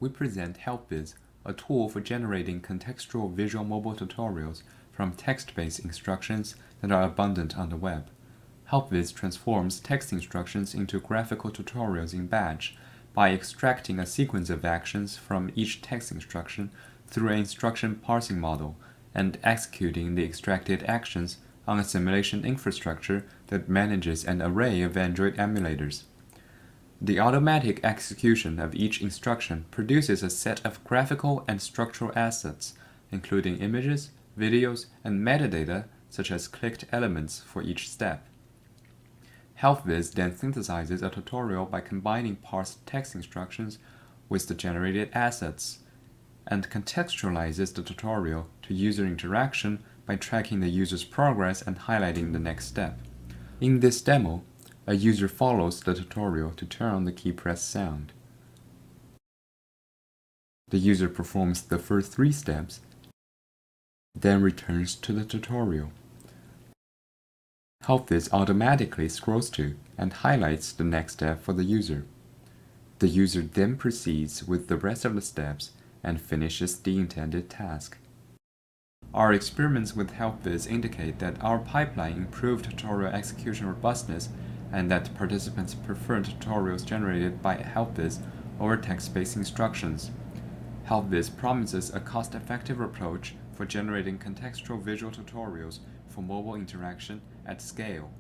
we present HelpViz, a tool for generating contextual visual mobile tutorials from text-based instructions that are abundant on the web. HelpViz transforms text instructions into graphical tutorials in batch by extracting a sequence of actions from each text instruction through an instruction parsing model and executing the extracted actions on a simulation infrastructure that manages an array of Android emulators. The automatic execution of each instruction produces a set of graphical and structural assets, including images, videos, and metadata such as clicked elements for each step. HelpViz then synthesizes a tutorial by combining parsed text instructions with the generated assets, and contextualizes the tutorial to user interaction by tracking the user's progress and highlighting the next step. In this demo, a user follows the tutorial to turn on the key press sound. The user performs the first 3 steps, then returns to the tutorial. HelpViz automatically scrolls to and highlights the next step for the user. The user then proceeds with the rest of the steps and finishes the intended task. Our experiments with HelpViz indicate that our pipeline improved tutorial execution robustness and that participants prefer tutorials generated by HelpViz over text-based instructions. HelpViz promises a cost-effective approach for generating contextual visual tutorials for mobile interaction at scale.